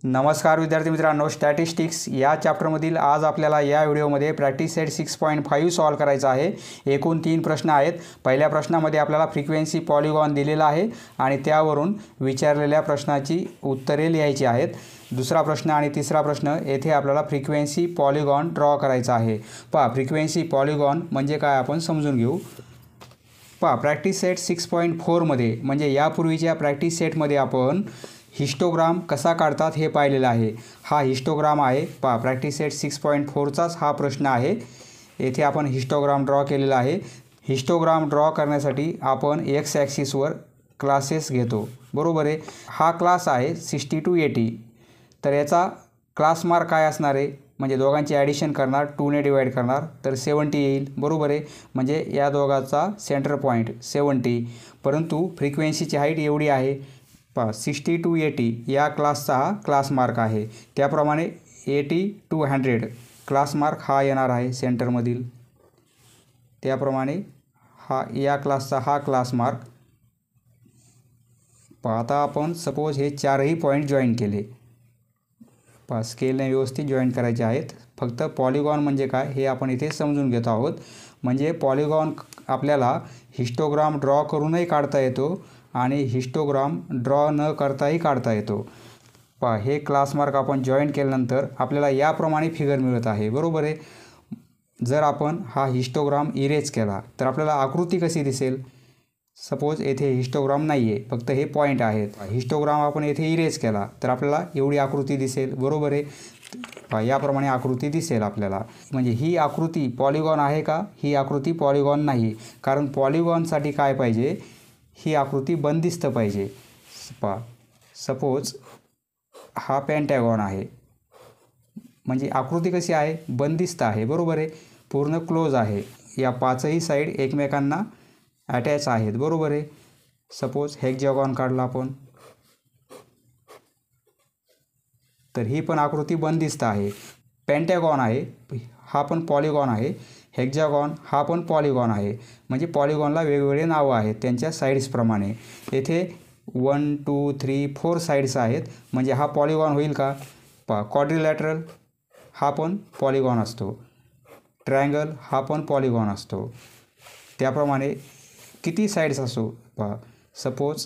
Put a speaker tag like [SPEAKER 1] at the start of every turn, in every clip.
[SPEAKER 1] नमस्कार विद्यार्थी मित्रांनो, स्टॅटिस्टिक्स या चॅप्टरमधील आज आपल्याला या व्हिडिओमध्ये प्रॅक्टिस सेट 6.5 सॉल्व करायचा आहे। एकूण 3 प्रश्न आहेत। पहिल्या प्रश्नामध्ये आपल्याला फ्रिक्वेन्सी पॉलिगॉन दिलेला आहे आणि त्यावरून विचारलेल्या प्रश्नाची उत्तरे लिहायची आहेत। दुसरा प्रश्न आणि तिसरा प्रश्न येथे आपल्याला फ्रिक्वेन्सी पॉलिगॉन ड्रॉ करायचा आहे। पहा, फ्रिक्वेन्सी पॉलिगॉन म्हणजे काय आपण समजून घेऊ। पहा, प्रॅक्टिस सेट 6.4 मध्ये म्हणजे यापूर्वीच्या प्रॅक्टिस सेटमध्ये आपण हिस्टोग्राम कसा काढतात हे पाहिलेलं आहे। हा हिस्टोग्राम आहे। पहा, प्रॅक्टिस सेट 6.4 चाच हा प्रश्न आहे। येथे आपण हिस्टोग्राम ड्रॉ केलेला आहे। हिस्टोग्राम ड्रॉ करण्यासाठी आपण एक्स ॲक्सिसवर क्लासेस घेतो, बरोबर आहे। हा क्लास आहे 60 to 80, तर याचा क्लास मार्क काय असणार आहे, म्हणजे दोघांची ॲडिशन करणार, 2 ने डिवाइड करणार तर 70 येईल, बरोबर आहे। म्हणजे या दोघांचा सेंटर पॉईंट 70, परंतु फ्रिक्वेन्सीची हाईट एवढी आहे। पहा, 60 to 80 या क्लासचा हा क्लास मार्क आहे। त्याप्रमाणे 80 to 100 क्लास मार्क हा येणार आहे सेंटरमधील। त्याप्रमाणे हा या क्लासचा हा क्लास मार्क। पहा, आता आपण सपोज हे चारही पॉईंट जॉईन केले। पहा, स्केलने व्यवस्थित जॉईन करायचे आहेत। फक्त पॉलिगॉन म्हणजे काय हे आपण इथे समजून घेत आहोत। म्हणजे पॉलिगॉन आपल्याला हिस्टोग्राम ड्रॉ करूनही काढता येतो आणि हिस्टोग्राम ड्रॉ न करताही काढता येतो। पहा, हे क्लास मार्क आपण जॉईन केल्यानंतर आपल्याला याप्रमाणे फिगर मिळत आहे, बरोबर आहे। जर आपण हा हिस्टोग्राम इरेज केला तर आपल्याला आकृती कशी दिसेल। सपोज येथे हिस्टोग्राम नाही आहे, फक्त हे पॉईंट आहेत। हिस्टोग्राम आपण येथे इरेज केला तर आपल्याला एवढी आकृती दिसेल, बरोबर आहे। पहा, याप्रमाणे आकृती दिसेल आपल्याला। म्हणजे ही आकृती पॉलिगॉन आहे का? ही आकृती पॉलिगॉन नाही, कारण पॉलिगॉनसाठी काय पाहिजे, ही आकृती बंदिस्त पाहिजे। पहा, सपोज हा पेंटॅगॉन आहे, म्हणजे आकृती कशी आहे, बंदिस्त आहे, बरोबर आहे। पूर्ण क्लोज आहे। या पाचही साईड एकमेकांना अटॅच आहेत, बरोबर आहे। सपोज हेक्झॅगॉन काढला आपण तर ही पण आकृती बंदिस्त आहे। पेंटॅगॉन आहे, हा पण पॉलिगॉन आहे। हेक्झॅगॉन हा पण पॉलिगॉन आहे। म्हणजे पॉलिगॉनला वेगवेगळे नावं आहेत त्यांच्या साईड्सप्रमाणे। येथे 1 2 3 4 साईड्स आहेत, म्हणजे हा पॉलिगॉन होईल का? पहा, क्वाड्रिलॅटरल हा पण पॉलिगॉन असतो, ट्रायंगल हा पण पॉलिगॉन असतो। त्याप्रमाणे किती साईड्स असो, पहा सपोज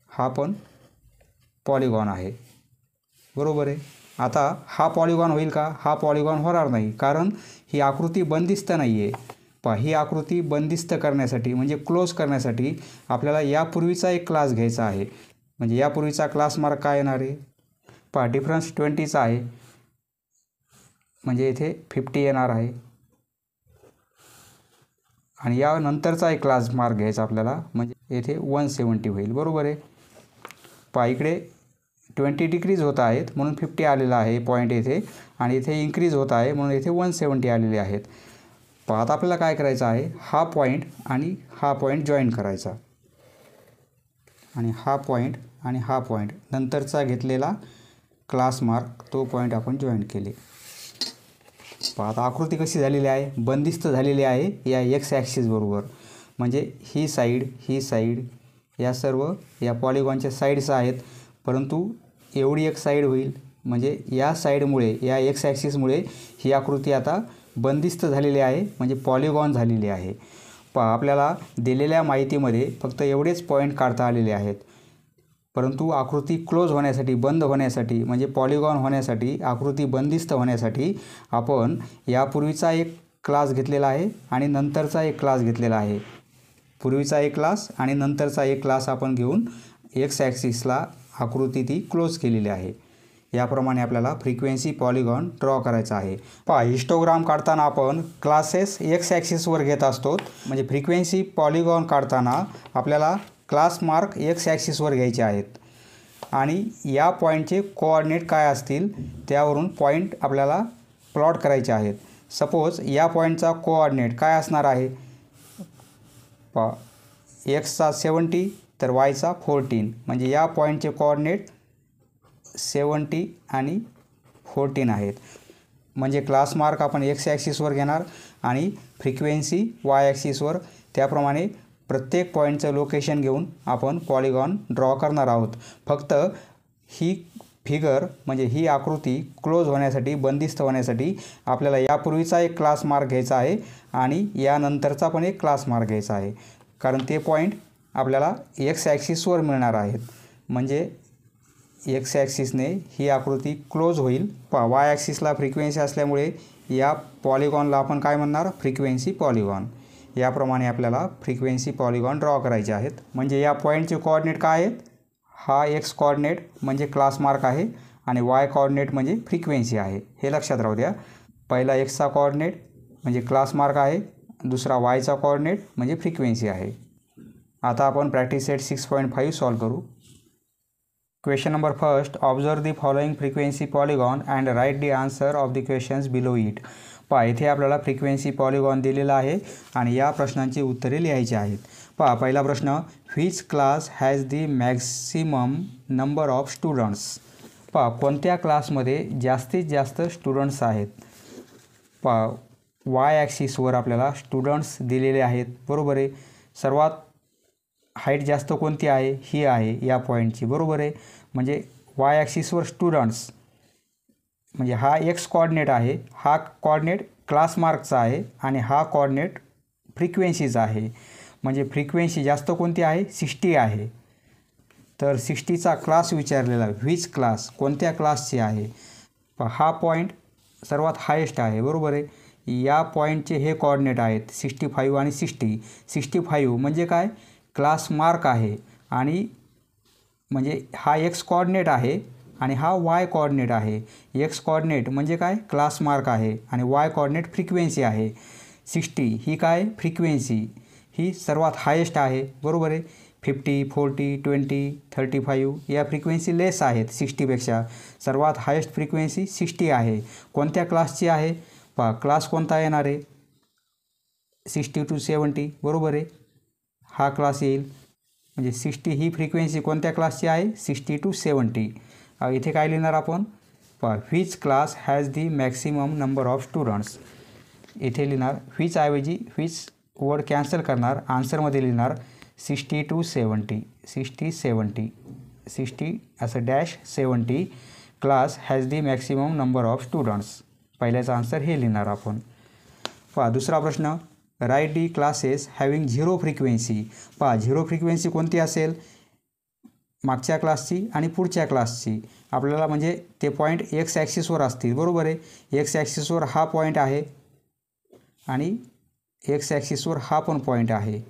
[SPEAKER 1] हा पण पॉलिगॉन आहे, बरोबर आहे। आता हा पॉलिगॉन होईल का? हा पॉलिगॉन होणार नाही, कारण ही आकृती बंदिस्त नाही आहे। पहा, ही आकृती बंदिस्त करण्यासाठी म्हणजे क्लोज करण्यासाठी आपल्याला यापूर्वीचा एक क्लास घ्यायचा आहे। म्हणजे यापूर्वीचा क्लास मार्क काय येणार आहे? पहा, डिफरन्स 20चा आहे, म्हणजे इथे 50 येणार आहे। आणि यानंतरचा एक क्लास मार्क घ्यायचा आपल्याला, म्हणजे येथे 170 होईल, बरोबर आहे। पहा, इकडे 20 डिक्रीज होत आहेत म्हणून 50 आलेला आहे पॉईंट येथे, आणि इथे इन्क्रीज होत आहे म्हणून इथे 170 आलेले आहेत। पहा, आता आपल्याला काय करायचं आहे, हा पॉईंट आणि हा पॉईंट जॉईन करायचा, आणि हा पॉईंट आणि हा पॉईंट नंतरचा घेतलेला क्लास मार्क तो पॉईंट आपण जॉईन केले। पहा, आता आकृती कशी झालेली आहे, बंदिस्त झालेली आहे या एक्स ॲक्सिस बरोबर। म्हणजे ही साईड या सर्व या पॉलिगॉनच्या साईड्स आहेत, परंतु एवढी एक साईड होईल, म्हणजे या साईडमुळे या एक्स ॲक्सिसमुळे ही आकृती आता बंदिस्त झालेली आहे, म्हणजे पॉलिगॉन झालेली आहे। पहा, आपल्याला दिलेल्या माहितीमध्ये फक्त एवढेच पॉईंट काढता आलेले आहेत, परंतु आकृती क्लोज होण्यासाठी, बंद होण्यासाठी, म्हणजे पॉलिगॉन होण्यासाठी, आकृती बंदिस्त होण्यासाठी आपण यापूर्वीचा एक क्लास घेतलेला आहे आणि नंतरचा एक क्लास घेतलेला आहे। पूर्वीचा एक क्लास आणि नंतरचा एक क्लास आपण घेऊन एक्स ॲक्सिसला आकृती ती क्लोज केलेली आहे। याप्रमाणे आपल्याला फ्रिक्वेन्सी पॉलिगॉन ड्रॉ करायचा आहे। पहा, हिस्टोग्राम काढताना आपण क्लासेस एक्स ॲक्सिसवर घेत असतो, म्हणजे फ्रिक्वेन्सी पॉलिगॉन काढताना आपल्याला क्लास मार्क एक्स ॲक्सिसवर घ्यायचे आहेत आणि या पॉईंटचे कोऑर्डिनेट काय असतील त्यावरून पॉईंट आपल्याला प्लॉट करायचे आहेत। सपोज या पॉईंटचा कोऑर्डिनेट काय असणार आहे, पहा एक्सचा 70 तर वायचा 14, म्हणजे या पॉईंटचे कोऑर्डिनेट 70 आणि 14 आहेत। म्हणजे क्लास मार्क आपण एक्स ॲक्सिसवर घेणार आणि फ्रिक्वेन्सी वाय ॲक्सिसवर। त्याप्रमाणे प्रत्येक पॉईंटचं लोकेशन घेऊन आपण पॉलिगॉन ड्रॉ करणार आहोत. फक्त ही फिगर म्हणजे ही आकृती क्लोज होण्यासाठी, बंदिस्त होण्यासाठी आपल्याला यापूर्वीचा एक क्लास मार्क घ्यायचा आहे आणि यानंतरचा पण एक क्लास मार्क घ्यायचा आहे. कारण ते पॉईंट आपल्याला एक्स ॲक्सिसवर मिळणार आहेत. म्हणजे एक्स ॲक्सिसने ही आकृती क्लोज होईल. वाय ॲक्सिसला फ्रिक्वेन्सी असल्यामुळे या पॉलिगॉनला आपण काय म्हणणार? Frequency polygon. याप्रमाणे आपल्याला फ्रिक्वेन्सी पॉलिगॉन ड्रॉ करायचे आहेत. म्हणजे या पॉईंटचे कोऑर्डिनेट काय आहेत? हा एक्स कोऑर्डिनेट म्हणजे क्लास मार्क आहे आणि वाय कोऑर्डिनेट म्हणजे फ्रिक्वेन्सी आहे. हे लक्षात राहू द्या. पहिला एक्सचा कोऑर्डिनेट म्हणजे क्लास मार्क आहे, दुसरा वायचा कोऑर्डिनेट म्हणजे फ्रिक्वेन्सी आहे. आता आपण प्रॅक्टिस सेट 6.5 सॉल्व करू. Question number first, observe the following frequency polygon and write the answer of the questions below it. पहा, इथे आपल्याला फ्रिक्वेन्सी पॉलिगॉन दिलेला आहे आणि या प्रश्नांची उत्तरे लिहायची आहेत. पहा, पहिला प्रश्न, which class has the maximum number of students. पहा, कोणत्या क्लासमध्ये जास्तीत जास्त स्टुडंट्स आहेत? पहा, वाय ॲक्सिसवर आपल्याला स्टुडंट्स दिलेले आहेत, बरोबर आहे. सर्वात हाईट जास्त कोणती आहे? ही आहे या पॉईंटची, बरोबर आहे. म्हणजे वाय ॲक्सिसवर स्टुडंट्स म्हणजे हा एक्स कोऑर्डिनेट आहे, हा कोऑर्डिनेट क्लास मार्कचा आहे आणि हा कोऑर्डिनेट फ्रिक्वेन्सीचा आहे. म्हणजे फ्रिक्वेन्सी जास्त कोणती आहे? 60 आहे. तर 60चा क्लास विचारलेला, व्हिच क्लास, कोणत्या क्लासची आहे? हा पॉईंट सर्वात हायेस्ट आहे, बरोबर आहे. या पॉईंटचे हे कोऑर्डिनेट आहेत 65 आणि 60. 65 म्हणजे काय? क्लास मार्क आहे आणि म्हणजे हा एक्स कोऑर्डिनेट आहे आणि हा वाय कोऑर्डिनेट आहे. एक्स कोऑर्डिनेट म्हणजे काय? क्लास मार्क आहे आणि वाय कोऑर्डिनेट फ्रिक्वेन्सी आहे. 60 ही काय? फ्रिक्वेन्सी. ही सर्वात हायेस्ट आहे, बरोबर आहे. 50, 40, 20, 35 या फ्रिक्वेन्सी लेस आहेत 60पेक्षा. सर्वात हायेस्ट फ्रिक्वेन्सी 60 आहे. कोणत्या क्लासची आहे? पहा, क्लास कोणता येणार आहे? 60 to 70, बरोबर आहे. हा क्लास येईल. म्हणजे 60 ही फ्रिक्वेन्सी कोणत्या क्लासची आहे? 60 to 70. इथे काय लिहिणार आपण? पहा, which class has the maximum number of students. इथे लिहिणार व्हिच ऐवजी व्हिच वर्ड कॅन्सल करणार, आन्सरमध्ये लिहिणार 60 to 70. 60 असं dash 70 class has the maximum number of students. पहिल्याचा आन्सर हे लिहिणार आपण. पहा, दुसरा प्रश्न, write the classes having zero frequency. पहा, झिरो फ्रिक्वेन्सी कोणती असेल? मागच्या क्लासची आणि पुढच्या क्लासची. आपल्याला म्हणजे ते पॉईंट एक्स ॲक्सिसवर असतील, बरोबर आहे. एक्स ॲक्सिसवर हा पॉईंट आहे आणि एक्स ॲक्सिसवर हा पण पॉईंट आहे,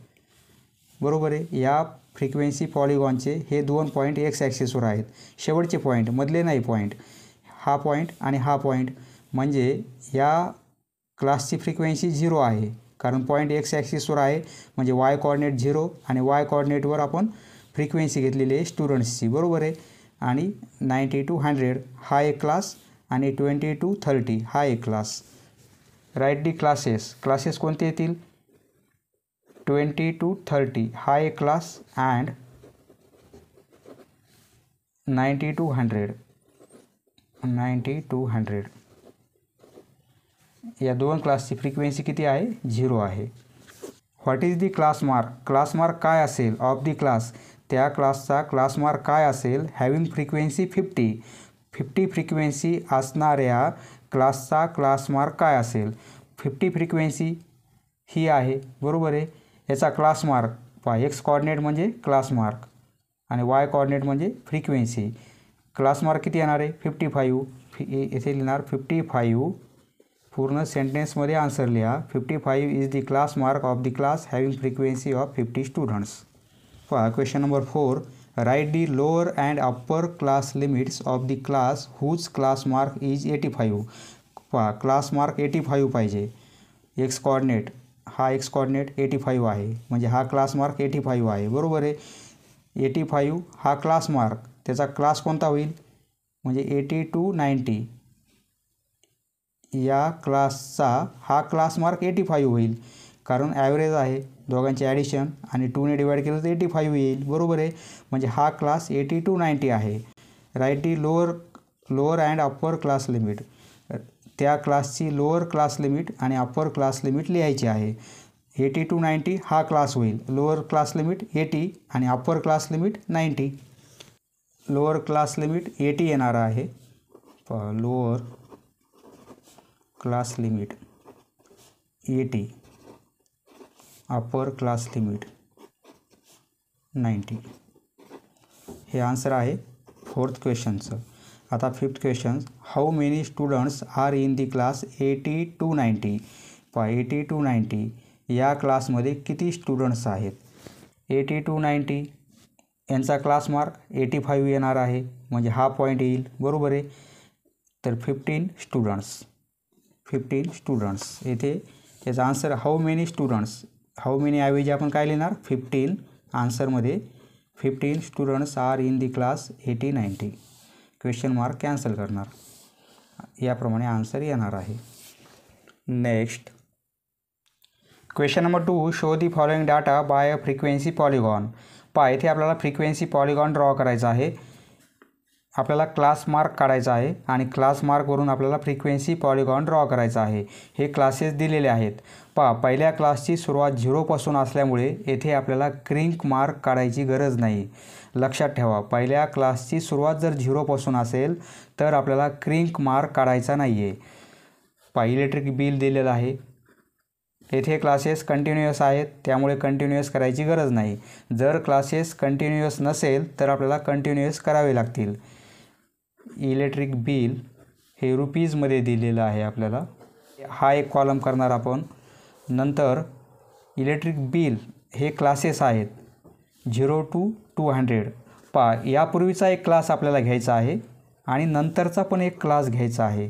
[SPEAKER 1] बरोबर आहे. या फ्रिक्वेन्सी पॉलिगॉनचे हे दोन पॉईंट एक्स ॲक्सिसवर आहेत. शेवटचे पॉईंट, मधले नाही पॉईंट, हा पॉईंट आणि हा पॉईंट. म्हणजे या क्लासची फ्रिक्वेन्सी 0 आहे कारण पॉईंट एक्स ॲक्सिसवर आहे. म्हणजे वाय कोऑर्डिनेट 0 आणि वाय कोऑर्डिनेटवर आपण फ्रिक्वेन्सी घेतलेली आहे स्टुडंट्सची, बरोबर आहे. आणि 90 to 100 हा एक क्लास आणि 20 to 30 हा एक class. Right the classes. Classes कोणते येतील? 20 to 30 हा एक क्लास अँड 90 to 100 या दोन क्लासची फ्रिक्वेन्सी किती आहे? 0 आहे. What is the class mark. Class mark काय असेल? Of the class. त्या क्लासचा क्लास मार्क काय असेल? हॅविंग फ्रिक्वेन्सी 50 फ्रिक्वेन्सी असणाऱ्या क्लासचा क्लास मार्क काय असेल? 50 फ्रिक्वेन्सी ही आहे, बरोबर आहे. याचा क्लास मार्क पहा, एक्स कोऑर्डिनेट म्हणजे क्लास मार्क आणि वाय कोऑर्डिनेट म्हणजे फ्रिक्वेन्सी. क्लास मार्क किती येणार आहे? 55. येथे लिहिणार 55. पूर्ण सेंटेन्समध्ये आन्सर लिहा. 55 is the class mark of the class having frequency of 50 students. पहा, question number 4, write the lower and upper class limits of the class whose class mark is 85. पहा, class mark 85 पाहिजे. एक्स कोऑर्डिनेट, हा X coordinate 85 आहे म्हणजे हा class mark 85 आहे, बरोबर आहे. 85 हा क्लास मार्क, त्याचा क्लास कोणता होईल? म्हणजे 80 to 90 या क्लासचा हा क्लास मार्क 85 होईल कारण ॲव्हरेज आहे दोघांचे ॲडिशन आणि 2ने डिवाईड केलं तर 85 येईल, बरोबर आहे. म्हणजे हा क्लास 80 to 90 आहे. Write the lower and upper class limit. त्या क्लासची लोअर क्लास लिमिट आणि अप्पर क्लास लिमिट लिहायची आहे. 80 to 90 हा क्लास होईल. लोअर क्लास लिमिट 80 आणि upper class limit 90. Lower class limit 80 येणार आहे. Lower class limit 80, upper class limit 90. हे आन्सर आहे 4th क्वेश्चनचं. आता 5th question, how many students are in the class 80 to 90. 80 to 90 या क्लासमध्ये किती स्टुडंट्स आहेत? 80 to 90 यांचा क्लास मार्क 85 येणार आहे, म्हणजे हा पॉईंट येईल. बरोबर आहे. तर 15 स्टुडंट्स येथे याचा answer how many students. How many ऐवजी आपण काय लिहिणार? 15. आन्सरमध्ये 15 students are in the class 80 90. Question mark cancel करणार. याप्रमाणे आन्सर येणार आहे. Next question number 2, show the following data by a frequency polygon. इथे आपल्याला फ्रिक्वेन्सी पॉलिगॉन ड्रॉ करायचा आहे. आपल्याला क्लास मार्क काढायचा आहे आणि क्लास मार्कवरून आपल्याला फ्रिक्वेन्सी पॉलिगॉन ड्रॉ करायचा आहे. हे क्लासेस दिलेले आहेत. पहिल्या क्लासची सुरुवात 0 पासून असल्यामुळे येथे आपल्याला क्रिंक मार्क काढायची गरज नाही. लक्षात ठेवा, पहिल्या क्लासची सुरुवात जर 0 पासून असेल तर आपल्याला क्रिंक मार्क काढायचा नाही आहे. इलेक्ट्रिक बिल दिलेलं आहे. येथे क्लासेस कंटिन्युअस आहेत, त्यामुळे कंटिन्युअस करायची गरज नाही. जर क्लासेस कंटिन्युअस नसेल तर आपल्याला कंटिन्युअस करावे लागतील. इलेक्ट्रिक बिल हे रुपीजमध्ये दिलेलं आहे आपल्याला. हा एक कॉलम करणार आपण. नंतर इलेक्ट्रिक बिल हे क्लासेस आहेत 0 to 200. यापूर्वीचा एक क्लास आपल्याला घ्यायचा आहे आणि नंतरचा पण एक क्लास घ्यायचा आहे,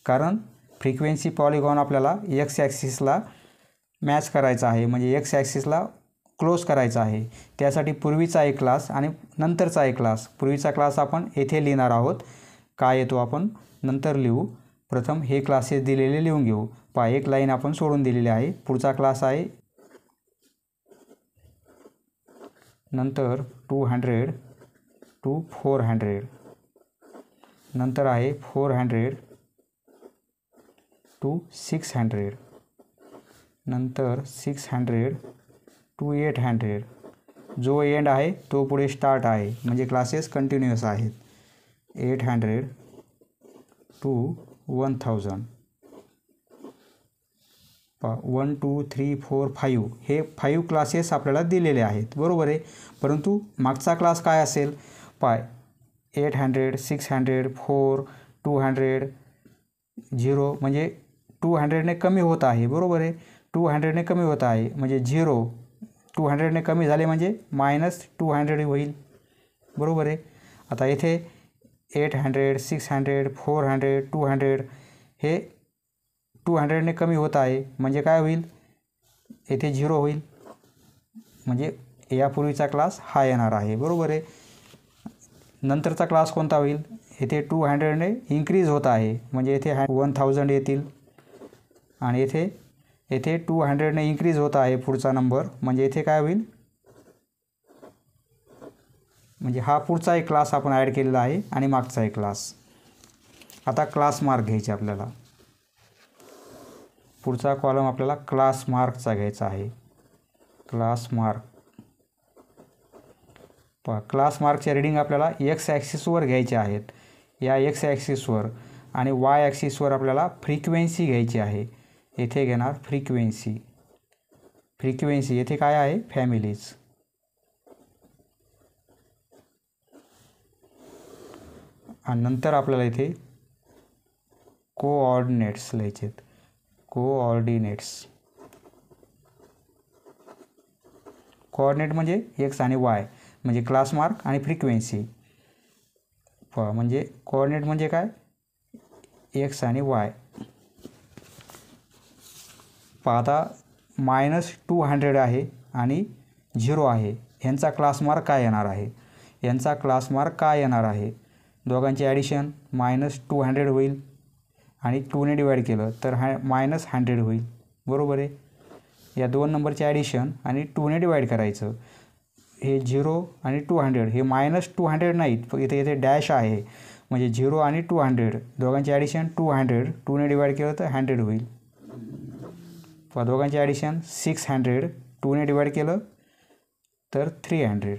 [SPEAKER 1] कारण फ्रिक्वेन्सी पॉलिगॉन आपल्याला एक्स ॲक्सिसला मॅच करायचा आहे, म्हणजे एक्स ॲक्सिसला क्लोज करायचा आहे. त्यासाठी पूर्वीचा एक क्लास आणि नंतरचा एक क्लास. पूर्वीचा क्लास आपण येथे लिहिणार आहोत. काय येतो आपण नंतर लिहू. प्रथम हे क्लासेस दिलेले लिहून घेऊ. एक लाईन आपण सोडून दिलेली आहे. पुढचा क्लास आहे नंतर 200 to 400. नंतर आहे 400 to 600. नंतर 600 to 800. जो एंड आहे तो पुढे स्टार्ट आहे, म्हणजे क्लासेस कंटिन्युअस आहेत. 800 to 1000. 1 2 3 4 5 हे 5 क्लासेस आपल्याला दिलेले आहेत. बरोबर आहे. परंतु मागचा क्लास काय असेल? 800 600 4 200 0, म्हणजे 200ने कमी होत आहे. बरोबर आहे. 200ने कमी होत आहे म्हणजे 0. 200ने कमी झाले म्हणजे -200 होईल. बरोबर आहे. आता येथे 800 600 400 200 हे 200ने कमी होत आहे, म्हणजे काय होईल? येथे 0 होईल, म्हणजे यापूर्वीचा क्लास हा येणार आहे. बरोबर आहे. नंतरचा क्लास कोणता होईल? येथे 200ने इन्क्रीज होत आहे, म्हणजे येथे 1000 येतील. आणि येथे 200ने इन्क्रीज होत आहे पुढचा नंबर, म्हणजे येथे काय होईल? म्हणजे हा पुढचा एक क्लास आपण ॲड केलेला आहे आणि मागचा एक क्लास. आता क्लास मार्क घ्यायचे आपल्याला. पुढचा कॉलम आपल्याला क्लास मार्कचा घ्यायचा आहे. Class mark. क्लास मार्कचे रीडिंग आपल्याला एक्स ॲक्सिसवर घ्यायचे आहेत. या एक्स ॲक्सिसवर आणि वाय ॲक्सिसवर आपल्याला फ्रिक्वेन्सी घ्यायची आहे. येथे घेणार फ्रिक्वेन्सी. येथे काय आहे? फॅमिलीज. आणि नंतर आपल्याला इथे कोऑर्डिनेट्स लिहायचे आहेत. कोऑर्डिनेट म्हणजे एक्स आणि वाय, म्हणजे क्लास मार्क आणि फ्रिक्वेन्सी. म्हणजे कोऑर्डिनेट म्हणजे काय? एक्स आणि वाय. आता -200 आहे आणि 0 आहे. यांचा क्लास मार्क काय येणार आहे? दोघांचे ॲडिशन -200 होईल आणि 2ने डिवाईड केलं तर -100 होईल. बरोबर आहे. या 2 नंबरचे ॲडिशन आणि 2ने डिवाईड करायचं. हे 0 आणि 200 हे -200 नाहीत, इथे डॅश आहे, म्हणजे 0 आणि 200 दोघांचे ॲडिशन 200, 2ने डिवाईड केलं तर 100 होईल. दोघांचे ॲडिशन 600 2ने डिवाइड केलं तर 300.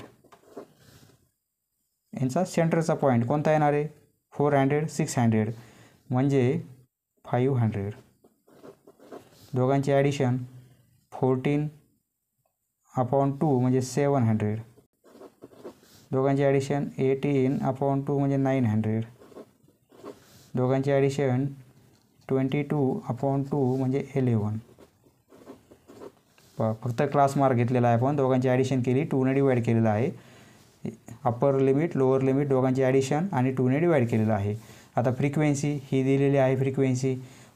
[SPEAKER 1] यांचा सेंटरचा पॉईंट कोणता येणार आहे 400 600 म्हणजे 500. दोघांचे ॲडिशन 14/2 म्हणजे 700. दोघांचे ॲडिशन 18/2 म्हणजे 900. दोघांचे ॲडिशन 22/2 म्हणजे 11. फक्त क्लास मार्क घेतलेला आहे आपण. दोघांची ॲडिशन केली 2ने डिवाइड केलेलं आहे. अप्पर लिमिट लोअर लिमिट दोघांची ॲडिशन आणि 2ने डिवाइड केलेलं आहे. आता फ्रिक्वेन्सी ही दिलेली आहे. फ्रिक्वेन्सी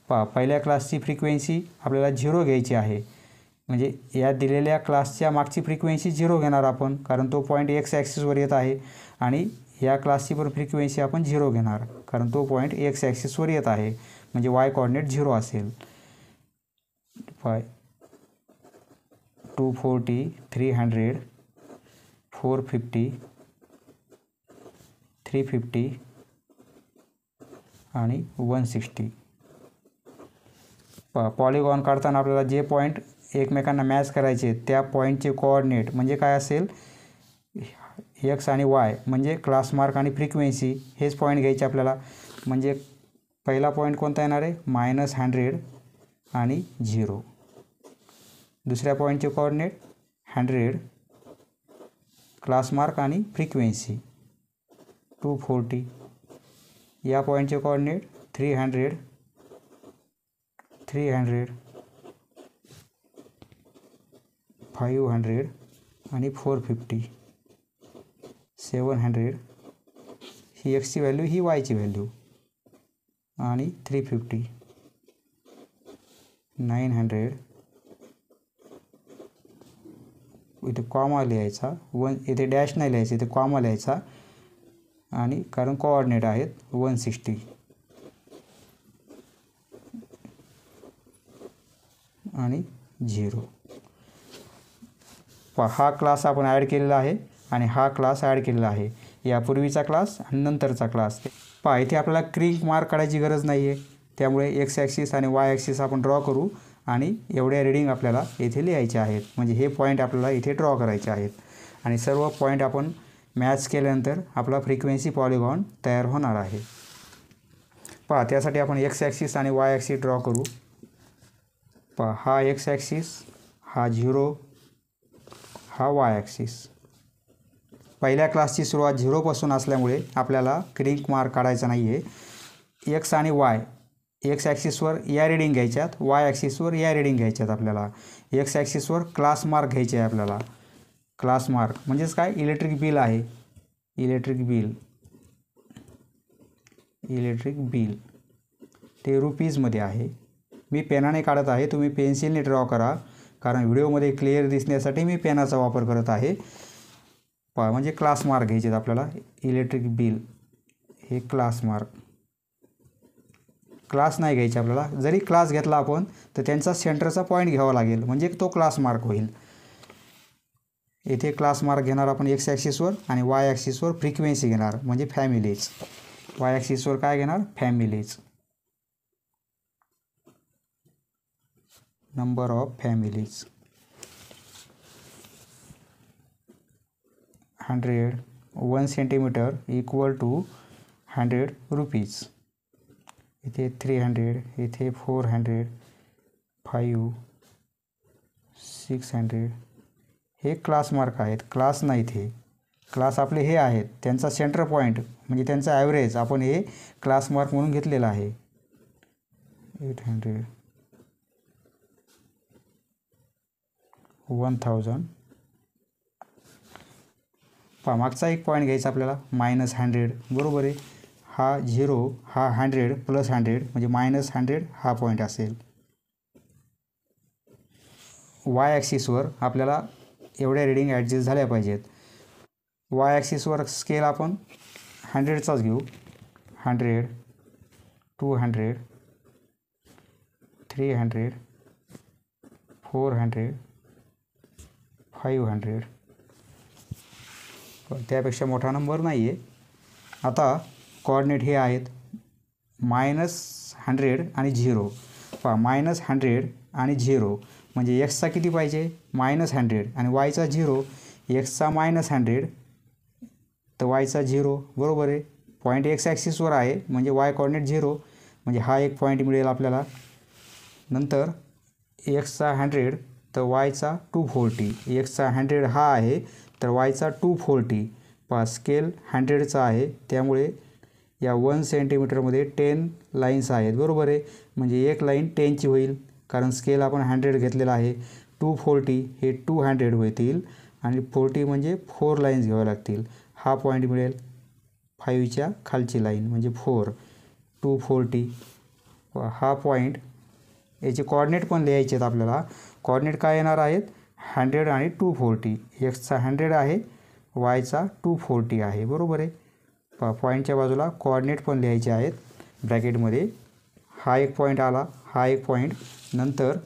[SPEAKER 1] पहिल्या क्लासची फ्रिक्वेन्सी आपल्याला 0 घ्यायची आहे. म्हणजे या दिलेल्या क्लासच्या मागची फ्रिक्वेन्सी 0 घेणार आपण, कारण तो पॉईंट एक्स ॲक्सिसवर येत आहे. आणि या क्लासची पण फ्रिक्वेन्सी आपण 0 घेणार, कारण तो पॉईंट एक्स ॲक्सिसवर येत आहे. म्हणजे वाय कोऑर्डिनेट 0 असेल. 240 300 450 350 आणि 160. पॉलिगॉन काढताना आपल्याला जे पॉईंट एकमेकांना मॅच करायचे त्या पॉईंटचे कोऑर्डिनेट म्हणजे काय असेल एक्स आणि वाय म्हणजे क्लास मार्क आणि फ्रिक्वेन्सी हेच पॉईंट घ्यायचे आपल्याला. म्हणजे पहिला पॉईंट कोणता येणार आहे -100 आणि 0. दुसऱ्या पॉईंटचे कोऑर्डिनेट 100 क्लास मार्क आणि फ्रिक्वेन्सी 240. या पॉईंटचे कोऑर्डिनेट 300 500 आणि 450 700. ही एक्सची व्हॅल्यू ही वायची व्हॅल्यू आणि 350 900. इथे कॉमा लिहायचा 1, इथे डॅश नाही लिहायचं, इथे कॉमा लिहायचा आणि कारण कोऑर्डिनेट आहेत 160 आणि 0. हा क्लास आपण ॲड केलेला आहे आणि हा क्लास ॲड केलेला आहे. यापूर्वीचा क्लास आणि नंतरचा क्लास. इथे आपल्याला क्रिंक मार्क काढायची गरज नाही आहे. त्यामुळे एक्स ॲक्सिस आणि वाय ॲक्सिस आपण ड्रॉ करू आणि एवढ्या रीडिंग आपल्याला येथे लिहायचे आहेत. म्हणजे हे पॉईंट आपल्याला इथे ड्रॉ करायचे आहेत आणि सर्व पॉईंट आपण मॅच केल्यानंतर आपला फ्रिक्वेन्सी पॉलिगॉन तयार होणार आहे. त्यासाठी आपण एक्स ॲक्सिस आणि वाय ॲक्सिस ड्रॉ करू. हा एक्स ॲक्सिस, हा 0, हा वाय ॲक्सिस. पहिल्या क्लासची सुरुवात 0 पासून असल्यामुळे आपल्याला क्रिंक मार्क काढायचा नाही आहे. एक्स आणि वाय, एक्स ॲक्सिसवर या रीडिंग घ्यायच्यात, वाय ॲक्सिसवर या रीडिंग घ्यायच्यात. आपल्याला एक्स ॲक्सिसवर क्लास मार्क घ्यायचे आहे. आपल्याला क्लास मार्क म्हणजेच काय इलेक्ट्रिक बिल आहे. इलेक्ट्रिक बिल ते रुपीजमध्ये आहे. मी पेनाने काढत आहे, तुम्ही पेन्सिलने ड्रॉ करा, कारण व्हिडिओमध्ये क्लिअर दिसण्यासाठी मी पेनाचा वापर करत आहे. म्हणजे क्लास मार्क घ्यायचे आहेत आपल्याला. इलेक्ट्रिक बिल हे क्लास मार्क. क्लास नाही घ्यायचे आपल्याला. जरी क्लास घेतला आपण तर त्यांचा सेंटरचा पॉईंट घ्यावा लागेल, म्हणजे तो क्लास मार्क होईल. येथे क्लास मार्क घेणार आपण एक्स ॲक्सिसवर आणि वाय ॲक्सिसवर फ्रिक्वेन्सी घेणार म्हणजे फॅमिलीज. वाय ॲक्सिसवर काय घेणार families, number of families. 1 centimetre equal to 100 rupees. इथे 300, इथे 400 5 600. हे क्लास मार्क आहेत. क्लास नाहीत, हे क्लास आपले हे आहेत. त्यांचा सेंटर पॉईंट म्हणजे त्यांचा ॲव्हरेज आपण हे क्लास मार्क म्हणून घेतलेला आहे. 800 1000. मागचा एक पॉईंट घ्यायचा आपल्याला -100. बरोबर आहे. हा 0, हा 100 + 100 म्हणजे -100 हा पॉईंट असेल. वाय ॲक्सिसवर आपल्याला एवढ्या रीडिंग ॲडजस्ट झाल्या पाहिजेत. वाय ॲक्सिसवर स्केल आपण 100चाच घेऊ. 100 200 300 400 500. त्यापेक्षा मोठा नंबर नाही आहे. आता कोऑर्डिनेट हे आहेत -100 आणि 0. -100 आणि 0 म्हणजे एक्सचा किती पाहिजे -100 आणि वायचा 0. एक्सचा -100 तर वायचा 0 बरोबर आहे. पॉईंट एक्स ॲक्सिसवर आहे म्हणजे वाय कॉर्डिनेट 0 म्हणजे हा एक पॉईंट मिळेल आपल्याला. नंतर एक्सचा 100 तर वायचा 240. एक्सचा 100 हा आहे तर वायचा 240. स्केल 100चा आहे त्यामुळे या 1 सेंटीमीटरमध्ये 10 लाईन्स आहेत बरोबर आहे. म्हणजे एक लाईन 10ची होईल कारण स्केल आपण 100 घेतलेला आहे. 240 हे 200 होतील आणि 40 म्हणजे 4 लाईन्स घ्याव्या लागतील. हा पॉईंट मिळेल 5च्या खालची लाईन म्हणजे 4 240. हा पॉईंट याचे कॉर्डिनेट पण लिहायचे आहेत आपल्याला. कॉर्डिनेट काय येणार आहेत 100 आणि 240. एक्सचा 100 आहे वायचा 240 आहे बरोबर आहे. पॉईंटच्या बाजूला कॉर्डिनेट पण लिहायचे आहेत ब्रॅकेटमध्ये. हा एक पॉईंट आला, हा एक पॉईंट. नंतर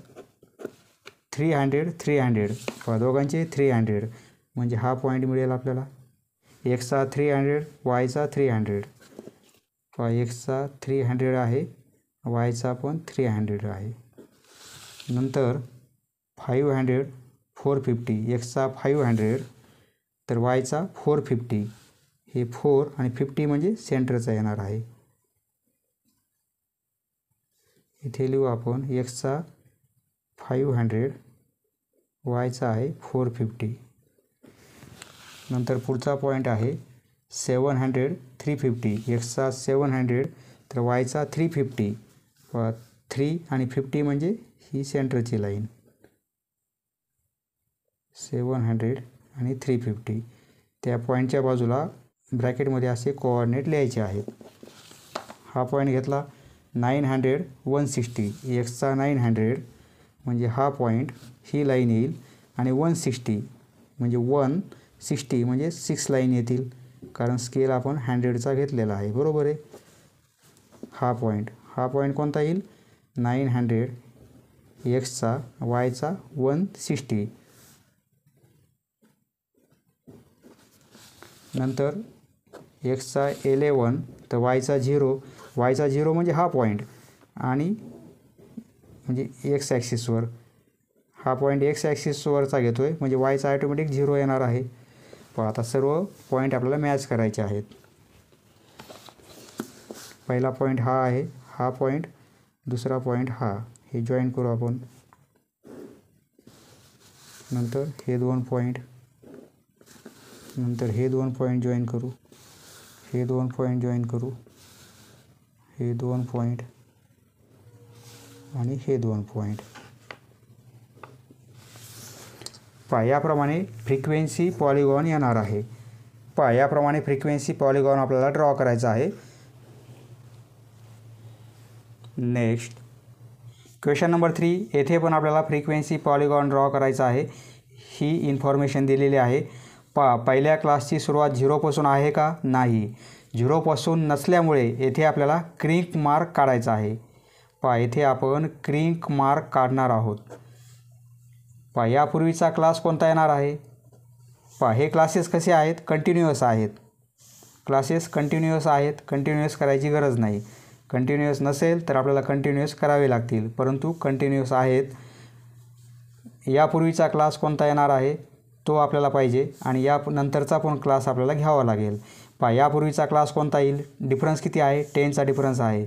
[SPEAKER 1] 300 दोघांचे 300 म्हणजे हा पॉईंट मिळेल आपल्याला. एक्सचा 300 वायचा 300. एक्सचा 300 आहे वायचा पण 300 आहे. नंतर 500 450. एक्सचा 500 तर वायचा 450. हे 4 आणि 50 म्हणजे सेंटरचा येणार आहे. इथे लिहू आपण एक्सचा 500 वायचा आहे 450. नंतर पुढचा पॉईंट आहे 700 350. एक्सचा 700 तर वायचा 350. 3 आणि 50 म्हणजे ही सेंटरची लाईन. 700 आणि 350. त्या पॉईंटच्या बाजूला ब्रॅकेटमध्ये असे कोऑर्डिनेट लिहायचे आहेत. हा पॉईंट घेतला 900 160. एक्सचा 900 म्हणजे हा पॉईंट ही लाईन येईल आणि 160 म्हणजे 160 म्हणजे 6 लाईन येतील कारण स्केल आपण 100चा घेतलेला आहे बरोबर आहे. हा पॉईंट कोणता येईल 900 एक्सचा वायचा 160. नंतर एक्सचा 11 तर वायचा 0. वायचा 0 म्हणजे हा पॉईंट आणि म्हणजे एक्स ॲक्सिसवर. हा पॉईंट एक्स ॲक्सिसवरचा घेतो आहे म्हणजे वायचा ॲटोमॅटिक 0 येणार आहे. आता सर्व पॉईंट आपल्याला मॅच करायचे आहेत. पहिला पॉईंट हा आहे, हा पॉईंट, दुसरा पॉईंट हा. हे जॉईन करू आपण. नंतर हे 2 पॉईंट, नंतर हे 2 पॉईंट जॉईन करू, हे 2 पॉईंट जॉईन करू, हे 2 पॉईंट आणि हे 2 पॉईंट. याप्रमाणे फ्रिक्वेन्सी पॉलिगॉन येणार आहे. याप्रमाणे फ्रिक्वेन्सी पॉलिगॉन आपल्याला ड्रॉ करायचा आहे. Next question number 3. येथे पण आपल्याला फ्रिक्वेन्सी पॉलिगॉन ड्रॉ करायचा आहे. ही इन्फॉर्मेशन दिलेली आहे. पहिल्या क्लासची सुरुवात 0पासून आहे का नाही. 0पासून नसल्यामुळे येथे आपल्याला क्रिंक मार्क काढायचा आहे. येथे आपण क्रिंक मार्क काढणार आहोत. यापूर्वीचा क्लास कोणता येणार आहे. हे क्लासेस कसे आहेत कंटिन्युअस आहेत. क्लासेस कंटिन्युअस आहेत. कंटिन्युअस करायची गरज नाही. कंटिन्युअस नसेल तर आपल्याला कंटिन्युअस करावे लागतील परंतु कंटिन्युअस आहेत. यापूर्वीचा क्लास कोणता येणार आहे तो आपल्याला पाहिजे आणि या नंतरचा पण क्लास आपल्याला घ्यावा लागेल. यापूर्वीचा क्लास कोणता येईल. डिफरन्स किती आहे 10चा डिफरन्स आहे.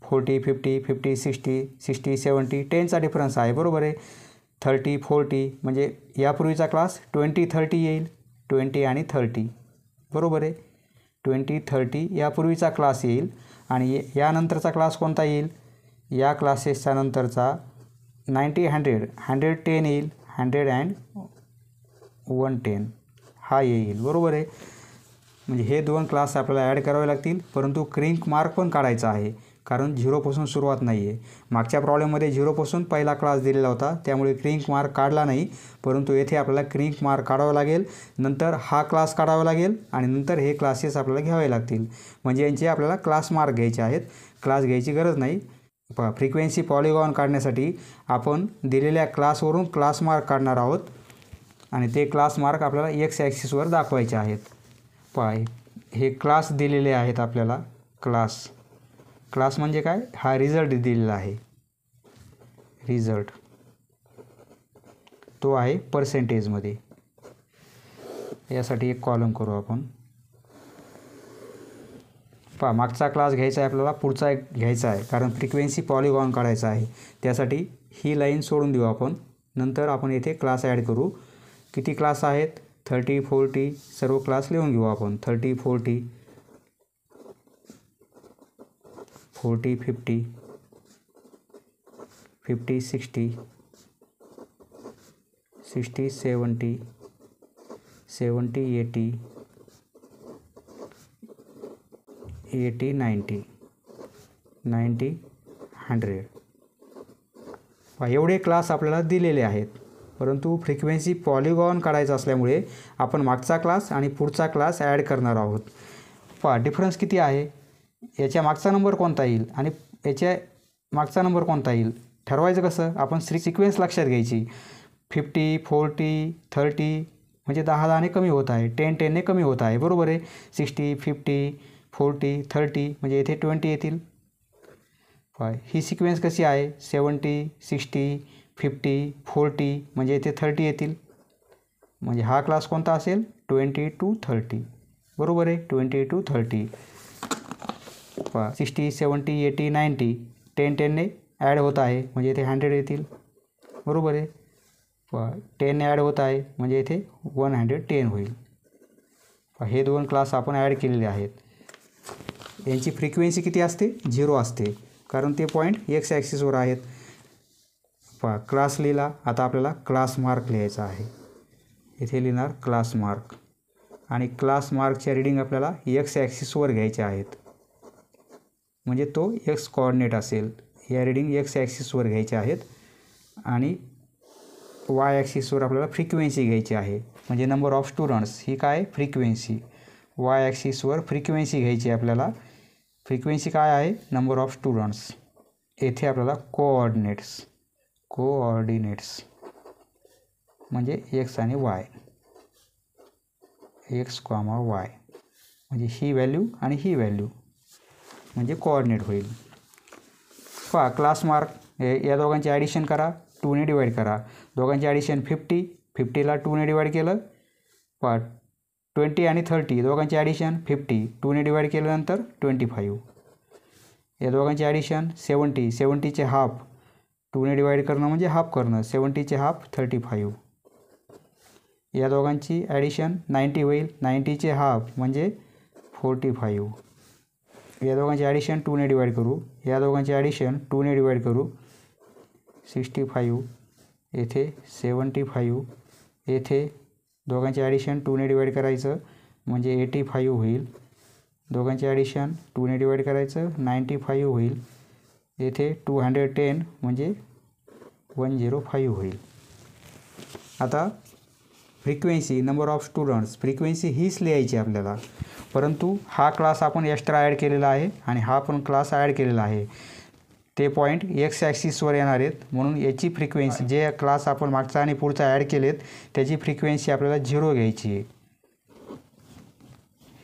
[SPEAKER 1] 40 50 50 60 60 70 10चा डिफरन्स आहे बरोबर आहे. 30 40 म्हणजे यापूर्वीचा क्लास 20 30 येईल. 20 आणि 30 बरोबर आहे. 20 30 यापूर्वीचा क्लास येईल आणि यानंतरचा क्लास कोणता येईल. या क्लासेसच्या नंतरचा 90 100 110 येईल. 100 अँड 110 हा येईल बरोबर आहे. म्हणजे हे 2 क्लास आपल्याला ॲड करावे लागतील परंतु क्रिंक मार्क पण काढायचा आहे कारण 0पासून सुरुवात नाही आहे. मागच्या प्रॉब्लेममध्ये 0पासून पहिला क्लास दिलेला होता त्यामुळे क्रिंक मार्क काढला नाही परंतु येथे आपल्याला क्रिंक मार्क काढावा लागेल. नंतर हा क्लास काढावा लागेल आणि नंतर हे क्लासेस आपल्याला घ्यावे लागतील म्हणजे यांचे आपल्याला क्लास मार्क घ्यायचे आहेत. क्लास घ्यायची गरज नाही. फ्रिक्वेन्सी पॉलिगॉन काढण्यासाठी आपण दिलेल्या क्लासवरून क्लास मार्क काढणार आहोत आणि ते क्लास मार्क आपल्याला एक्स ॲक्सिसवर दाखवायचे आहेत. हे क्लास दिलेले आहेत आपल्याला. क्लास म्हणजे काय हा रिझल्ट दिलेला आहे. रिझल्ट तो आहे पर्सेंटेजमध्ये. यासाठी एक कॉलम करू आपण. पहा, मागचा क्लास घ्यायचा आहे आपल्याला, पुढचा एक घ्यायचा आहे, कारण फ्रिक्वेन्सी पॉलिगॉन काढायचा आहे. त्यासाठी ही लाईन सोडून देऊ आपण. नंतर आपण येथे क्लास ॲड करू. किती क्लास आहेत? 30, 40 सर्व क्लास लिहून घेऊ आपण. 30, 40, 40, 50, 50, 60, 60, 70, 70, 80, 80, 90, 90, 100. एवढे क्लास आपल्याला दिलेले आहेत. परंतु फ्रिक्वेन्सी पॉलिगॉन काढायचा असल्यामुळे आपण मागचा क्लास आणि पुढचा क्लास ॲड करणार आहोत. पहा, डिफरन्स किती आहे. याच्या मागचा नंबर कोणता येईल आणि याच्या मागचा नंबर कोणता येईल ठरवायचं कसं. आपण सिक्वेन्स लक्षात घ्यायची. 50, 40, 30 म्हणजे 10-10ने कमी होत आहे, 10-10ने कमी होत आहे, बरोबर आहे. 60, 50, 40, 30 म्हणजे येथे 20 येतील. ही सिक्वेन्स कशी आहे. 70, 60, 50, 40 म्हणजे येथे 30 येतील. म्हणजे हा क्लास कोणता असेल. 20 to 30, बरोबर आहे. 20 to 30. 60, 70, 80, 90 10-10ने ॲड होत आहे म्हणजे इथे 100 येतील, बरोबर आहे. 10 ॲड होत आहे म्हणजे इथे 110 होईल. हे दोन क्लास आपण ॲड केलेले आहेत. यांची फ्रिक्वेन्सी किती असते. 0 असते, कारण ते पॉईंट एक्स ॲक्सिसवर आहेत. क्लास लिहिला. आता आपल्याला क्लास मार्क लिहायचा आहे. इथे लिहिणार क्लास मार्क. आणि क्लास मार्कच्या रीडिंग आपल्याला एक्स ॲक्सिसवर घ्यायचे आहेत, म्हणजे तो एक्स कोऑर्डिनेट असेल. या रीडिंग एक्स ॲक्सिसवर घ्यायचे आहेत. आणि वाय ॲक्सिसवर आपल्याला फ्रिक्वेन्सी घ्यायची आहे, म्हणजे नंबर ऑफ स्टुडंट्स. ही काय फ्रिक्वेन्सी. वाय ॲक्सिसवर फ्रिक्वेन्सी घ्यायची आहे आपल्याला. फ्रिक्वेन्सी काय आहे. Number of students. येथे आपल्याला कोऑर्डिनेट्स म्हणजे एक्स आणि वाय. एक्स, वाय म्हणजे ही व्हॅल्यू आणि ही व्हॅल्यू म्हणजे कोऑर्डिनेट होईल. पहा, क्लास मार्क या दोघांचे ॲडिशन करा. 2ने डिवाईड करा. दोघांचे ॲडिशन 50, 50ला 2ने डिवाईड केलं. पहा, 20 आणि 30 दोघांचे ॲडिशन 50, 2ने डिवाईड केल्यानंतर 25. या दोघांचे ॲडिशन 70, 70चे हाफ 2ने डिवाईड करणं म्हणजे हाफ करणं. 70चे हाफ 35. या दोघांची ॲडिशन 90 होईल. 90चे हाफ म्हणजे 45. या दोघांचे ॲडिशन 2ने डिवाईड करू. या दोघांचे ॲडिशन 2ने डिवाईड करू. 65. येथे 75. येथे दोघांचे ॲडिशन 2ने डिवाईड करायचं म्हणजे 85 होईल. दोघांचे ॲडिशन 2ने डिवाईड करायचं 95 होईल. येथे 210 म्हणजे 105 होईल. आता frequency, number of students, frequency हीच लिहायची आपल्याला. परंतु हा क्लास आपण एक्स्ट्रा ॲड केलेला आहे आणि हा पण क्लास ॲड केलेला आहे. ते पॉईंट एक्स ॲक्सिसवर येणार आहेत, म्हणून याची फ्रिक्वेन्सी, जे क्लास आपण मागचा आणि पुढचा ॲड केलेत त्याची फ्रिक्वेन्सी आपल्याला 0 घ्यायची आहे.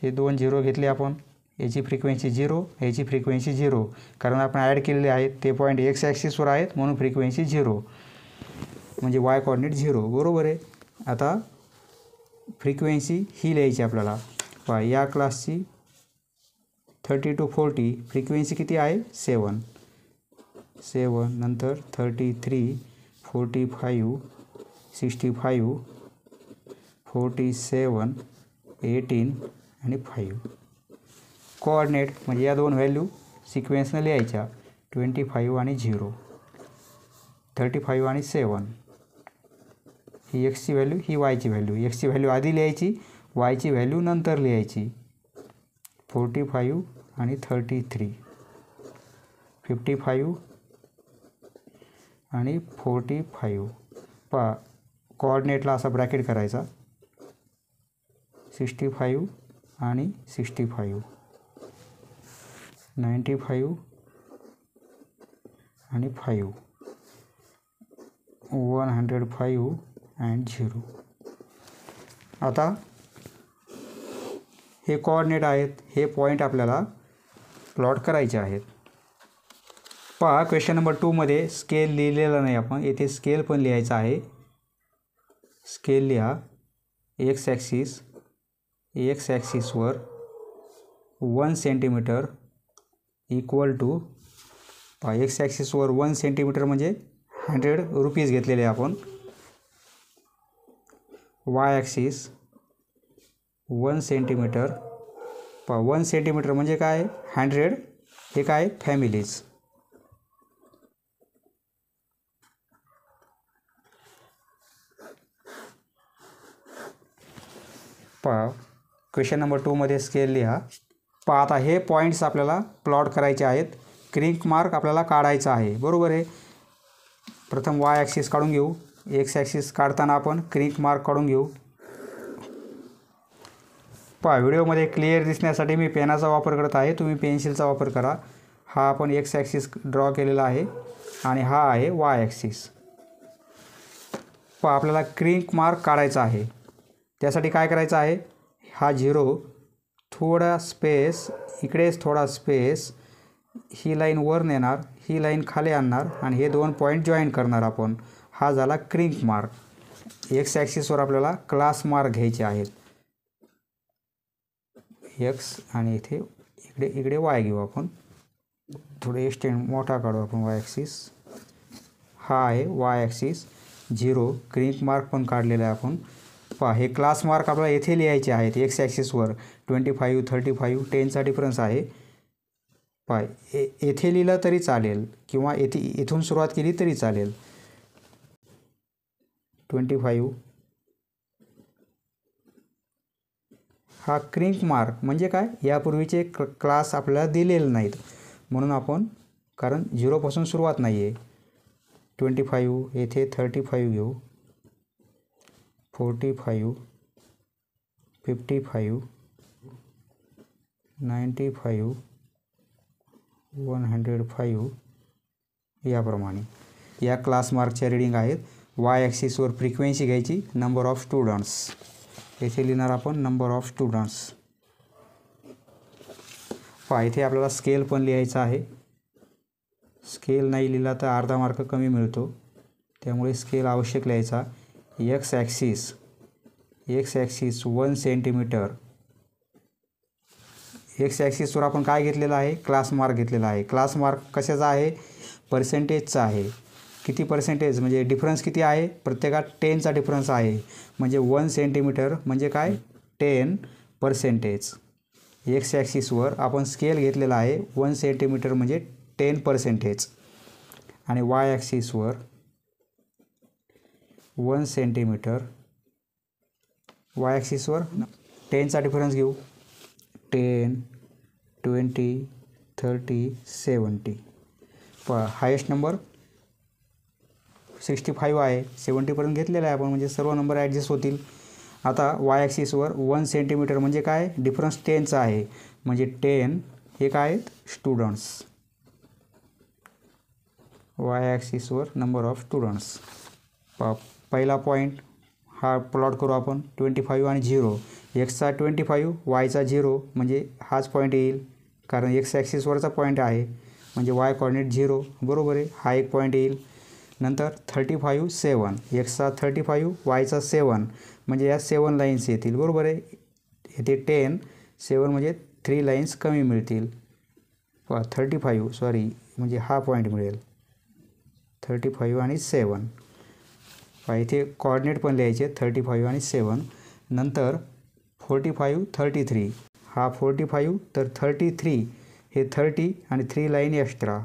[SPEAKER 1] हे 2 0 घेतले आपण. याची फ्रिक्वेन्सी 0, याची फ्रिक्वेन्सी 0, कारण आपण ॲड केलेले आहेत. ते पॉईंट एक्स ॲक्सिसवर आहेत म्हणून फ्रिक्वेन्सी 0 म्हणजे वाय कोऑर्डिनेट 0, बरोबर आहे. आता फ्रिक्वेन्सी ही लिहायची आपल्याला. पहा, या क्लासची 30 to 40 फ्रिक्वेन्सी किती आहे. 7. नंतर 33, 45, 65, 47, 18 आणि 5. कोऑर्डिनेट म्हणजे या दोन व्हॅल्यू सिक्वेन्सनं लिहायच्या. 25 आणि 0, 35 आणि 7. ही एक्सची व्हॅल्यू, ही वायची व्हॅल्यू. एक्सची व्हॅल्यू आधी लिहायची, वायची व्हॅल्यू नंतर लिहायची. 45 आणि 33, 55 आणि 45. पहा, कोऑर्डिनेटला असा ब्रॅकेट करायचा. 65 आणि 65, 95 आणि 5, 105 and 0. आता हे कोऑर्डिनेट आहेत. हे पॉईंट आपल्याला प्लॉट करायचे आहेत. पहा, क्वेश्चन नंबर 2 मध्ये स्केल लिहिलेला नाही आपण. येथे स्केल पण लिहायचा आहे. स्केल लिहा. एक्स ॲक्सिसवर 1 सेंटीमीटर इक्वल टू एक्स ॲक्सिसवर 1 सेंटीमीटर म्हणजे 100 रुपीज घेतलेले आपण. वाय ॲक्सिस 1 सेंटीमीटर 1 सेंटीमीटर म्हणजे काय 100 हे काय फॅमिलीज. क्वेश्चन नंबर 2 मध्ये स्केल लिहा. आता हे पॉईंट्स आपल्याला प्लॉट करायचे आहेत. क्रिंक मार्क आपल्याला काढायचा आहे. बरोबर आहे. प्रथम वाय ॲक्सिस काढून घेऊ. एक्स ॲक्सिस काढताना आपण क्रिंक मार्क काढून घेऊ. व्हिडिओमध्ये क्लिअर दिसण्यासाठी मी पेनाचा वापर करत आहे. तुम्ही पेन्सिलचा वापर करा. हा आपण एक्स ॲक्सिस ड्रॉ केलेला आहे आणि हा आहे वाय ॲक्सिस. आपल्याला क्रिंक मार्क काढायचा आहे. त्यासाठी काय करायचं आहे, हा 0 थोडा स्पेस इकडेच थोडा स्पेस, ही लाईन वर नेणार, ही लाईन खाली आणणार आणि हे 2 पॉईंट जॉईन करणार आपण. हा झाला क्रिंक मार्क. एक्स ॲक्सिसवर आपल्याला क्लास मार्क घ्यायचे आहेत. एक्स आणि इथे इकडे वाय घेऊ आपण. थोडे एक्सटेंड मोठा काढू आपण वाय ॲक्सिस. हा आहे वाय ॲक्सिस. 0 क्रिंक मार्क पण काढलेला आहे आपण. हे क्लास मार्क आपल्याला येथे लिहायचे आहेत. एक्स ॲक्सिसवर 25, 35, 10चा डिफरन्स आहे. येथे लिहिलं तरी चालेल किंवा इथून सुरुवात केली तरी चालेल. 25 हा क्रिंक मार्क म्हणजे काय, यापूर्वीचे क्लास आपल्याला दिलेले नाहीत म्हणून आपण, कारण 0 पासून सुरुवात नाही आहे. 25 येथे 35 घेऊ. 45, 55, 95, 105 याप्रमाणे या क्लास मार्कच्या रीडिंग आहेत. वाय ॲक्सिसवर फ्रिक्वेन्सी घ्यायची, नंबर ऑफ स्टुडंट्स. येथे लिहिणार आपण नंबर ऑफ स्टुडंट्स. इथे आपल्याला स्केल पण लिहायचा आहे. स्केल नाही लिहिला तर अर्धा मार्क कमी मिळतो, त्यामुळे स्केल आवश्यक लिहायचा. X axis 1 centimetre. एक्स ॲक्सिसवर आपण काय घेतलेलं आहे, क्लास मार्क घेतलेला आहे. क्लास मार्क कशाचा आहे, पर्सेंटेजचा आहे. किती पर्सेंटेज म्हणजे डिफरन्स किती आहे, प्रत्येकात 10चा डिफरन्स आहे. म्हणजे 1 सेंटीमीटर म्हणजे काय 10%. एक्स ॲक्सिसवर आपण स्केल घेतलेला आहे 1 सेंटीमीटर म्हणजे 10%. आणि वाय ॲक्सिसवर 1 सेंटीमीटर, वाय ॲक्सिसवर 10चा डिफरन्स घेऊ. 10, 20, 30, 70. हायेस्ट नंबर 65 आहे. 70पर्यंत घेतलेला आहे आपण, म्हणजे सर्व नंबर ॲडजस्ट होतील. आता वाय ॲक्सिसवर 1 सेंटीमीटर म्हणजे काय, डिफरन्स 10चा आहे. म्हणजे 10 हे काय आहेत, स्टुडंट्स. वाय ॲक्सिसवर नंबर ऑफ स्टुडंट्स. पहिला पॉईंट हा प्लॉट करू आपण. 25 आणि 0. एक्सचा 25, वायचा 0 म्हणजे हाच पॉईंट येईल, कारण एक्स ॲक्सिसवरचा पॉईंट आहे म्हणजे वाय कॉर्डिनेट 0. बरोबर आहे. हा एक पॉईंट येईल. नंतर 35, 7. एक्सचा 35, वायचा 7 म्हणजे या 7 लाईन्स येतील. बरोबर आहे. येथे 10, 7 म्हणजे 3 लाईन्स कमी मिळतील. 35 सॉरी म्हणजे हा पॉईंट मिळेल. 35 आणि 7. इथे कॉर्डिनेट पण लिहायचे 35 आणि 7. नंतर 45, 33. हा 45 तर 33 हे 30 आणि 3 लाईन एक्स्ट्रा,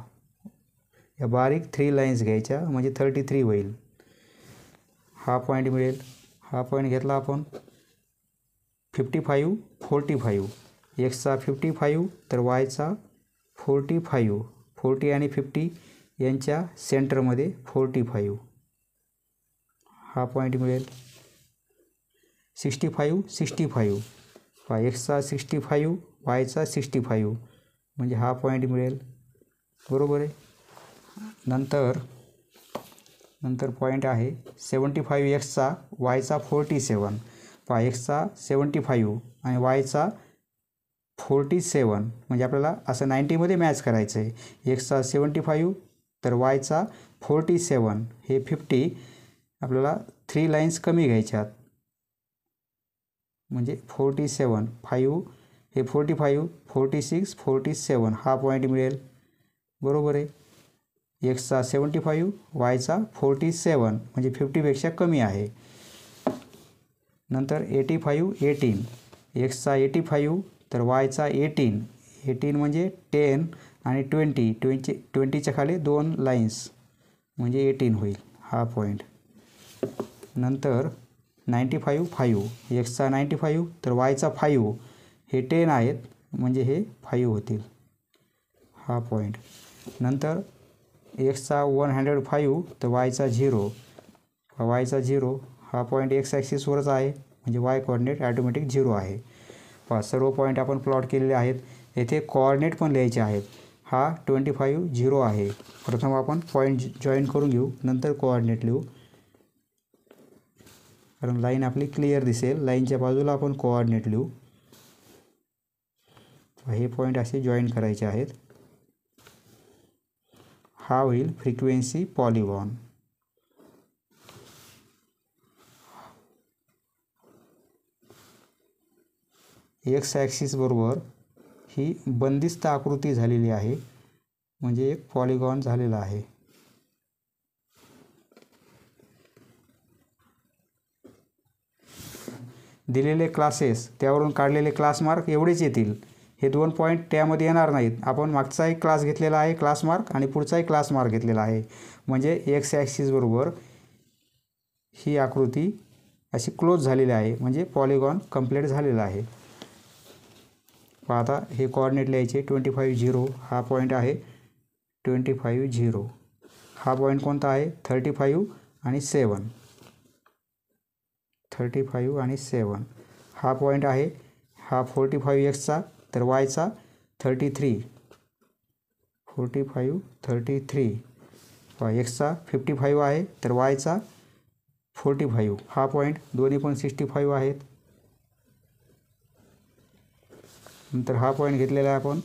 [SPEAKER 1] या बारीक 3 लाईन्स घ्यायच्या म्हणजे 33 होईल. हा पॉईंट मिळेल. हा पॉईंट घेतला आपण. 55, 45. एक्सचा 55 तर वायचा 45. 40 आणि 50 यांच्या सेंटरमध्ये 45. हा पॉईंट मिळेल. 65, 65. एक्सचा 65, वायचा 65 म्हणजे हा पॉईंट मिळेल. बरोबर आहे. नंतर पॉईंट आहे 75 एक्सचा, वायचा 47. एक्सचा 75 आणि वायचा 47 म्हणजे आपल्याला असं 90मध्ये मॅच करायचं आहे. एक्सचा 75 तर वायचा 47 हे 50 आपल्याला 3 लाईन्स कमी घ्यायच्यात, म्हणजे 47, 5 हे 45, 46, 47 हा पॉईंट मिळेल, बरोबर आहे. एक्सचा 75, वायचा 47 म्हणजे 50पेक्षा कमी आहे. नंतर 85, 18, एक्सचा 85 तर वायचा 18, 18 म्हणजे 10 आणि 20च्या खाली 2 लाईन्स म्हणजे 18 होईल हा पॉईंट. नंतर 95, 5, एक्सचा 95 तर वायचा 5 हे 10 आहेत म्हणजे हे 5 होतील हा पॉईंट. नंतर एक्सचा 105 तर वायचा 0, वायचा 0 हा पॉईंट एक्स ॲक्सिसवरच आहे म्हणजे वाय कोऑर्डिनेट ॲटोमॅटिक 0 आहे. सर्व पॉईंट आपण प्लॉट केलेले आहेत. येथे कोऑर्डिनेट पण लिहायचे आहेत. हा 25, 0 आहे. प्रथम आपण पॉईंट जॉईन करून घेऊ, नंतर कोऑर्डिनेट लिहू, कारण लाईन आपली क्लिअर दिसेल. लाईनच्या बाजूला आपण कोऑर्डिनेट लिहू. हे पॉईंट असे जॉईन करायचे आहेत. हा होईल फ्रिक्वेन्सी पॉलिगॉन. एक्स ॲक्सिस बरोबर ही बंदिस्त आकृती झालेली आहे म्हणजे एक पॉलिगॉन झालेला आहे. दिलेले क्लासेस त्यावरून काढलेले क्लास मार्क एवढेच येतील. हे 2 पॉईंट त्यामध्ये येणार नाहीत. आपण मागचा एक क्लास घेतलेला आहे क्लास मार्क आणि पुढचा एक क्लास मार्क घेतलेला आहे म्हणजे एक्स ॲक्सिस बरोबर ही आकृती अशी क्लोज झालेली आहे म्हणजे पॉलिगॉन कंप्लीट झालेला आहे. आता हे कोऑर्डिनेट लिहायचे. 25, 0 हा पॉईंट आहे. 25, 0 हा पॉईंट कोणता आहे? 35 आणि 7, 35 आणि 7 हा पॉईंट आहे. हा 45 एक्सचा तर वायचा 33, 45, 33 एक्सचा 55 आहे तर वायचा 45 हा पॉईंट. दोन्ही पण 65 आहेत. नंतर हा पॉईंट घेतलेला आहे आपण,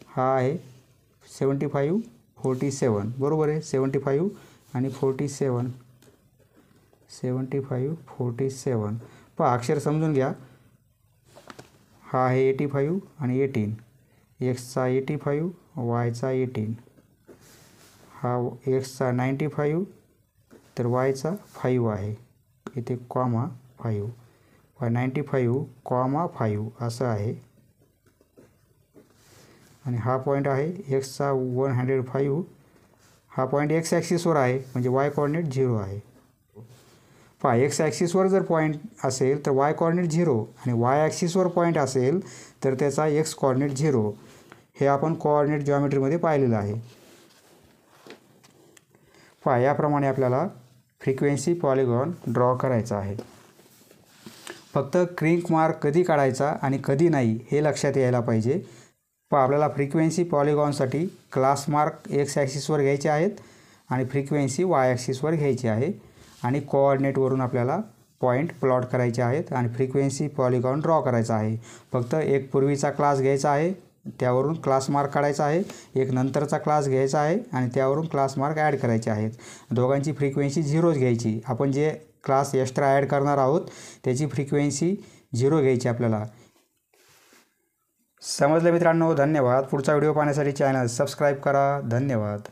[SPEAKER 1] हा आहे 75, 47 बरोबर आहे. 75 आणि 47, 75, 47 पहा अक्षर समजून घ्या. हा आहे 85 आणि 18, एक्सचा 85, वायचा 18, हा एक्सचा 95 तर वायचा 5 आहे. इथे कॉमा 5 95, 5 असं आहे. आणि हा पॉईंट आहे एक्सचा 105, हा पॉईंट एक्स ॲक्सिसवर आहे म्हणजे वाय कोऑर्डिनेट 0 आहे. पहा एक्स ॲक्सिसवर जर पॉईंट असेल तर वाय कोऑर्डिनेट 0 आणि वाय ॲक्सिसवर पॉईंट असेल तर त्याचा एक्स कोऑर्डिनेट 0. हे आपण कोऑर्डिनेट जॉमेट्रीमध्ये पाहिलेलं आहे. पहा याप्रमाणे आपल्याला फ्रिक्वेन्सी पॉलिगॉन ड्रॉ करायचा आहे. फक्त क्रिंक मार्क कधी काढायचा आणि कधी नाही हे लक्षात यायला पाहिजे. पहा आपल्याला फ्रिक्वेन्सी पॉलिगॉनसाठी क्लास मार्क एक्स ॲक्सिसवर घ्यायचे आहेत आणि फ्रिक्वेन्सी वाय ॲक्सिसवर घ्यायची आहे आणि कोऑर्डिनेटवरून आपल्याला पॉईंट प्लॉट करायचे आहेत आणि फ्रिक्वेन्सी पॉलिगॉन ड्रॉ करायचा आहे. फक्त एक पूर्वीचा क्लास घ्यायचा आहे त्यावरून क्लास मार्क काढायचा आहे, एक नंतरचा क्लास घ्यायचा आहे आणि त्यावरून क्लास मार्क ॲड करायचे आहेत. दोघांची फ्रिक्वेन्सी 0 घ्यायची. आपण जे क्लास एक्स्ट्रा ॲड करणार आहोत त्याची फ्रिक्वेन्सी 0 घ्यायची आपल्याला. समजलं मित्रांनो? धन्यवाद. पुढचा व्हिडिओ पाहण्यासाठी चॅनल सबस्क्राईब करा. धन्यवाद.